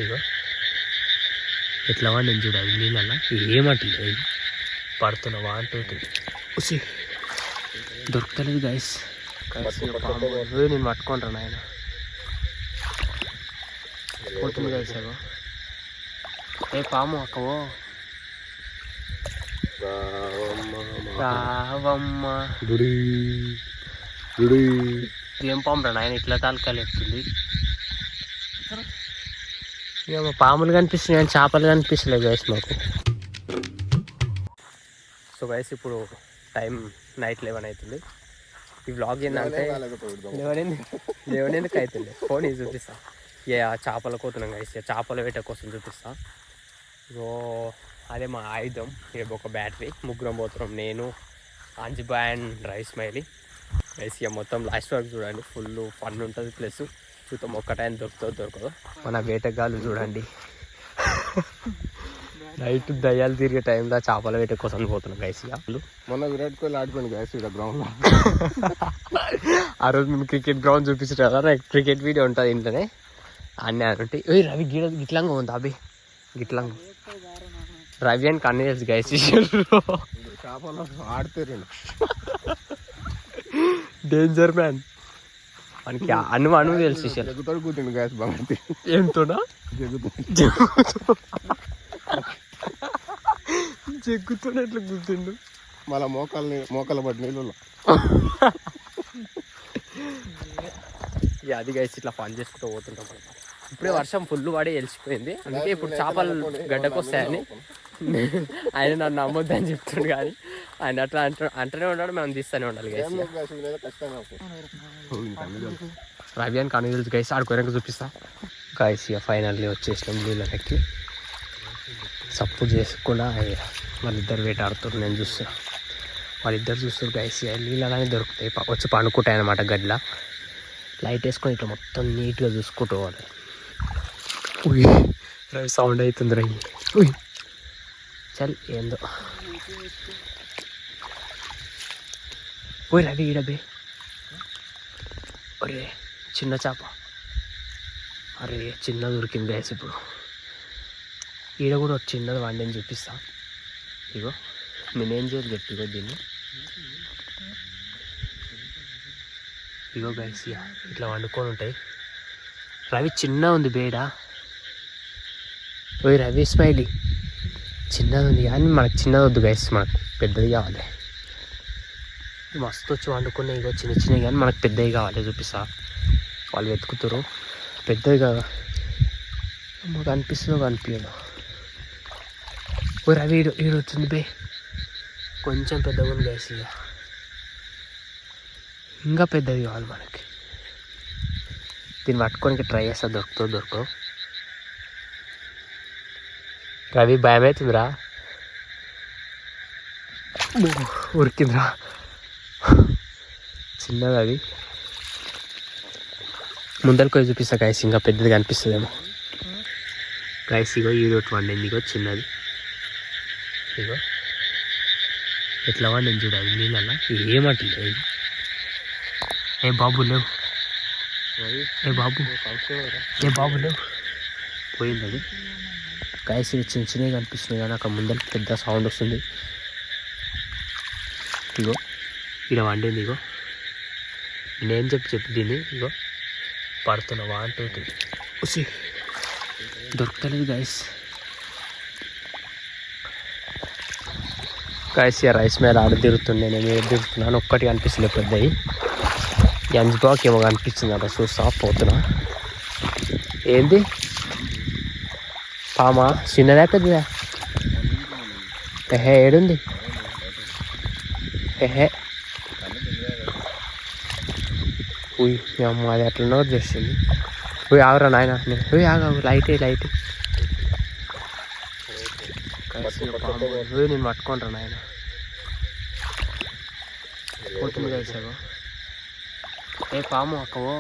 ఇగో ఎట్లా వాడిని చూడాలి నీళ్ళ ఏమంటలేదు పడుతున్నావా అంటుంది ఉసి దొరుకుతలేదు గైస్ నేను పట్టుకుంటాను ఆయన పోతుంది గైస్ అగో ఏ పాము అక్కవో రావమ్మ ఏం పాము రా నాయన ఇట్లా తాలకాలు ఎత్తుంది ఇక పాములు కనిపిస్తున్నాయి కానీ చేపలు కనిపిస్తలేదు గైస్ మాకు. సో గైస్ ఇప్పుడు టైం నైట్ 11 అవుతుంది. ఈ వ్లాగ్ ఏంటంటే 11 ఎందుకు అవుతుంది ఫోన్ ఇది చూపిస్తా. ఇక చేపలు కోతున్నాం గైస్, చేపల వేట కోసం చూపిస్తా. సో అదే మా ఆయుధం. రేపు ఒక బ్యాటరీ, ముగ్గురం పోతున్నాం, నేను అంజిబాయ్ అండ్ రైస్ మైలీ గైస్. ఇక మొత్తం లాస్ట్ వరకు చూడండి, ఫుల్ ఫన్ ఉంటుంది. ప్లస్ చూద్దాం ఒక్క టైం దొరకదు. మన వేటగాళ్ళు చూడండి నైట్ దయ్యాలు తిరిగే టైంలో చేపల వేట కోసం పోతున్నాం గైస్. మొన్న విరాట్ కోహ్లీ ఆడిపోయింది గైస్ ఇక్కడ గ్రౌండ్లో. ఆ రోజు మేము క్రికెట్ గ్రౌండ్ చూపించారు కదా, నాకు క్రికెట్ వీడియో ఉంటుంది ఇంట్లోనే. అన్నీ అంటే ఓయ్ రవి గిట్లంగా ఉంది అభి, గిట్లంగా రవి అని కన్ను తెలుసు గైస్. చేపలు ఆడితే డేంజర్ మ్యాన్ మనకి అను తెలుసు. జగ్గుతాడు కూర్చుండు గ్యాస్ బాగుంది. ఏంతోనా జగ్గుతోనే ఎట్లా కూర్చుండు, మళ్ళా మోకాల పడి నీళ్ళు. అది గైస్ ఇట్లా ఫన్ చేసుకుంటూ పోతుంటాం. ఇప్పుడే వర్షం ఫుల్ పడి వెలిసిపోయింది, అందుకే ఇప్పుడు చేపలు గడ్డకు వస్తాయని ఆయన నన్ను నమ్మొద్దని చెప్తుండు. కానీ ఆయన అట్లా అంటూనే ఉన్నాడు, మనం తీస్తూనే ఉండాలి గైస్. రవి అని కను తెలుసు గైస్, ఆడుకోరాక చూపిస్తా గైస్. ఇక ఫైనల్లీ వచ్చేసినాం నీళ్ళకి. సపోర్ట్ చేసుకుండా వాళ్ళిద్దరు వేట ఆడుతారు, నేను చూస్తున్నా. వాళ్ళిద్దరు చూస్తారు గైస్. నీళ్ళలానే దొరుకుతాయి, వచ్చి పండుకుంటాయి అన్నమాట గడ్డలా. లైట్ వేసుకొని ఇట్లా మొత్తం నీట్గా చూసుకుంటూ పోవాలి. రవి సౌండ్ అవుతుంది రవి. చల్ ఏందో పోయి రవి ఈడబే. అరే చిన్న చేప, అరే చిన్న దొరికింది గైస్. ఇప్పుడు ఈడ కూడా ఒక చిన్నది వండని చూపిస్తా. ఇగో నేనేం చేయాలి చెప్పి, ఇగో దీన్ని ఇగో గైస్. ఇట్లా వండుకొని ఉంటాయి. రవి చిన్న ఉంది బేడ. ఓయ్ రవి స్మైలీ చిన్నది ఉంది కానీ మనకు చిన్నది వద్దు గైస్, మనకు పెద్దది కావాలి. మస్తు వచ్చి వండుకున్నాయి. ఇగో చిన్న చిన్నవి కానీ మనకు పెద్దవి కావాలి, చూపిస్తా. వాళ్ళు వెతుకుతారు పెద్దది కదా, మాకు అనిపిస్తుందో కనిపించదు. ఓ రవి ఈడు వచ్చింది బే, కొంచెం పెద్దగా ఉంది గైస్. ఇక ఇంకా పెద్దది కావాలి మనకి. దీన్ని పట్టుకోనికి ట్రై చేస్తా, దొరకదు. రవి భయం అవుతుందిరా, ఉరికిందిరా. చిన్నది అది, ముందరికి పోయి చూపిస్తా గైస్, ఇంకా పెద్దది కనిపిస్తుందేమో గైస్. ఇగో ఈరోజు వండింది, ఇగో చిన్నది. ఇగో ఎట్లా వండింది చూడాలి నీళ్ళ ఏమంటలేదు. ఏ బాబు లేవు, ఏ బాబు లేవు, పోయింది అది గైస్. ఇవి చిన్న చిన్నవి కనిపిస్తున్నాయి కానీ అక్కడ ముందరికి పెద్ద సౌండ్ వస్తుంది. ఇగో ఇలా వండింది. ఇగో నేనేం చెప్పి దీన్ని, ఇగో పడుతున్నావా అంటుంది. ఉసి దొరుకుతలేదు గైస్. గైస్ ఇక రైస్ మీద ఆడ తిరుగుతుండే, నేను ఏది తిరుగుతున్నాను, ఒక్కటి కనిపిస్తుంది పెద్దవి. గంజిబాక్ ఏమో కనిపించింది అక్కడ, చూస్తా పోతున్నా. ఏంది పామా, చిన్నదా పెద్దదా? ఎహే ఏడుంది, ఎహే ఉయ్ అమ్మ అది ఎట్లనో చేసింది. పోయి ఆగురా నాయన, పోయి ఆగు, లైట్ నేను పట్టుకుంటా నాయన. పోతుంది కలిసాగో. ఏ పాము అక్కవో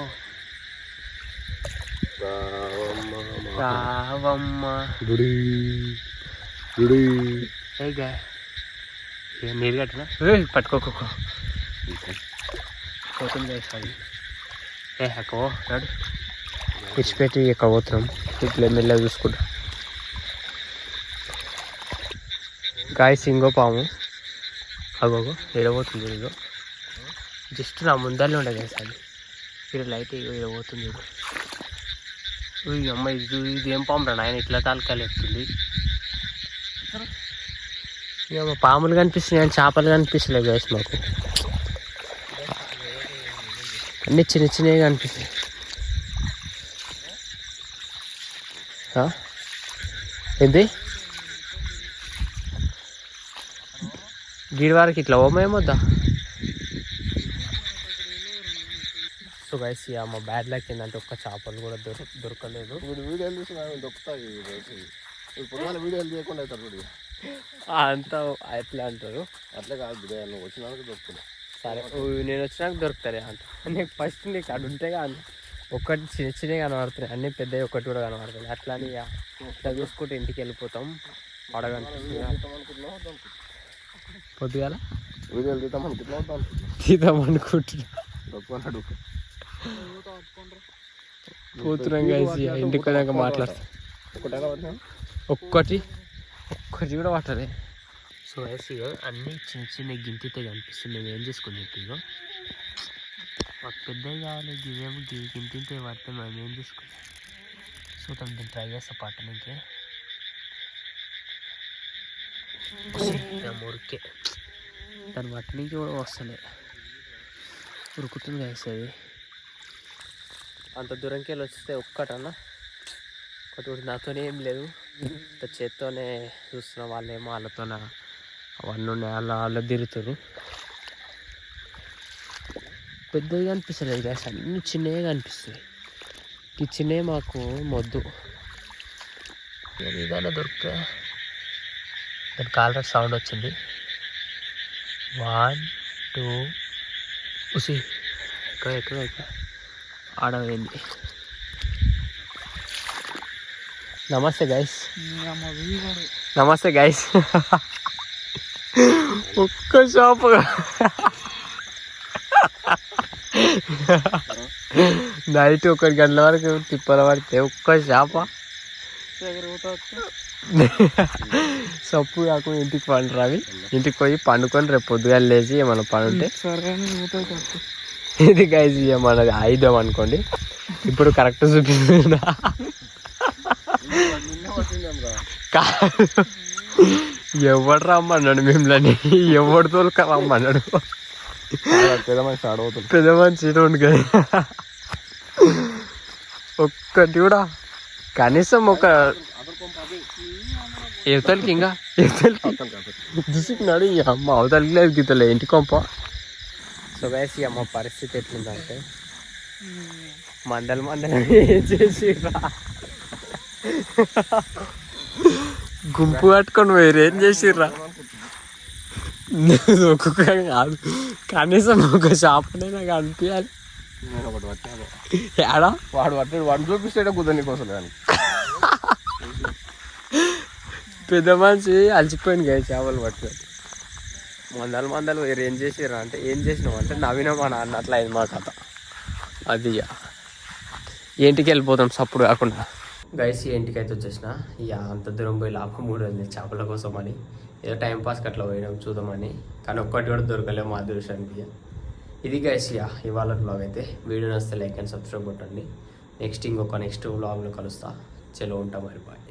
రావమ్మ ఏ గా నీరు కట్టినా పట్టుకోక పోతుంది కలిసాగి. ఏ అక్కవో రాడు ఇచ్చిపెట్టి ఎక్కడ పోతున్నాం ఇట్లా మెల్లగా చూసుకుంటాం. గాయస్ ఇంకో పాము అగోగో ఎడబోతుంది ఇగో జస్ట్ నా ముందరనే ఉండే గాయస్ అది ఇక్కడ లైట్ ఎడబోతుంది. ఈ అమ్మాయి ఇది ఏం పాము రా నాయన ఇట్లా తాలకాయలు ఎత్తుంది. ఇక పాములు కనిపిస్తున్నాయి కానీ చేపలు కనిపిస్తలేవు గాయస్ మాకు. అన్నీ చిన్న చిన్నవి కనిపిస్తాయి. ఏంది గిడి వారికి ఇట్లా ఓమేమొద్దా. సో గైస్ మా బ్యాడ్ లక్ ఏంటంటే ఒక్క చేపలు కూడా దొరకలేదు. ఇప్పుడు వీడియోలు చూసి దొరుకుతాయి. ఇప్పుడు వీడియోలు చేయకుండా అవుతారు ఇప్పుడు అంతా ఎట్లా అంటారు. అట్లే కాదు నువ్వు వచ్చినాక దొరుకుతుంది. సరే నేను వచ్చినాక దొరుకుతారే అంట. నీకు ఫస్ట్ నీకు అడు ఉంటే కానీ ఒక్కటి చిన్న చిన్నవి కనబడుతున్నాయి, అన్నీ పెద్దవి ఒకటి కూడా కనబడుతుంది. అట్లా అని ఇట్లా చూసుకుంటే ఇంటికి వెళ్ళిపోతాం. అడగనిపిస్తుంది పొద్దుగాల వీడియోలు తీద్దాం తీద్దాం అనుకుంటున్నా. పోతున్నాం కలిసి ఇంటికి వెళ్ళాక మాట్లాడతాం. ఒక్కటి కూడా పట్టలే. సో వేసి అన్నీ చిన్న చిన్న గింతితే కనిపిస్తుంది. మేము ఏం చేసుకుని ఇగో మాకు పెద్దవి కావాలి, గివేమో గింతింతే పడితే మేము ఏం చేసుకున్నాం. సో తను ట్రై చేస్తా పట్టడానికి. మురికే దాని పట్టడానికి కూడా వస్తలే, ఉరుకుతుంది వేసేది. అంత దూరంకి వెళ్ళి వస్తే ఒక్కటన్నా ఒకటి నాతోనే ఏం లేదు, చేత్తోనే చూస్తున్న. వాళ్ళేమో వాళ్ళతోనే అవన్నీ ఉన్నాయి, వాళ్ళ తిరుగుతారు. పెద్దవి కనిపిస్తలేదు గ్యాస్, అన్నీ చిన్నవి కనిపిస్తాయి. ఈ చిన్నవి మాకు మొద్దు. ఏదైనా దొరికితే దానికి ఆల్రెడీ సౌండ్ వచ్చింది. 1 2 ఉసి ఎక్కడ ఆడమైంది. నమస్తే గైస్. నమస్తే గైస్. ఒక్క షాపు నైట్ 1 గంటల వరకు తిప్పల పడితే ఒక్క షాప సప్పు కాకుండా ఇంటికి పండురు. అవి ఇంటికి పోయి పండుకొని రేపు పొద్దుగా లేచి ఏమన్నా పని ఉంటే ఇది గైస్ మనది ఆయుధం అనుకోండి. ఇప్పుడు కరెక్ట్ చూపిస్తున్నా. ఎవడు రమ్మన్నాడు మిమ్మల్ని, ఎవడు తోలుక రమ్మన్నాడు. పెద్ద మనిషి ఉండు కదా. ఒక్కటి కూడా కనీసం ఒక యువతలకి ఇంకా దుసికినాడు. ఈ అమ్మ అవతలకి లేదు గీతలే ఇంటి కొంప. సో గైస్ ఈ అమ్మ పరిస్థితి ఎట్లుందంటే మందలు ఏం చేసిర్రా, గుంపు కట్టుకొని వేరేం చేసిర్రా. ఒక్కొక్క కాదు కనీసం ఒక షాప్ అయినా కనిపించాలి. ఏడా వాడు పట్టాడు, వాడు చూపిస్తే కుదరని కోసం కానీ పెద్ద మనిషి అలసిపోయింది కదా చేపలు పట్టాడు. మందలు వేరు ఏం చేసిర్రా అంటే ఏం చేసినావు అంటే నవ్వినాం మా నాన్న. అట్లా అయింది మా కథ. అది ఇంటికి వెళ్ళిపోతాం సప్పుడు కాకుండా. గైస్ ఇంటికి అయితే వచ్చేసిన. ఇక అంత దూరం పోయి లాభం 3 రోజులు చేపల కోసం అని ఏదో టైంపాస్కి అట్లా పోయినాం చూద్దామని. కానీ ఒక్కటి కూడా దొరకలేము మా అదృష్టానికి. ఇది గైస్ ఇవాళ వ్లాగ్ అయితే. వీడియో నచ్చితే లైక్ అండ్ సబ్స్క్రైబ్ కొట్టండి. నెక్స్ట్ వ్లాగ్లో కలుస్తా. చలో ఉంటా మరి బాయ్.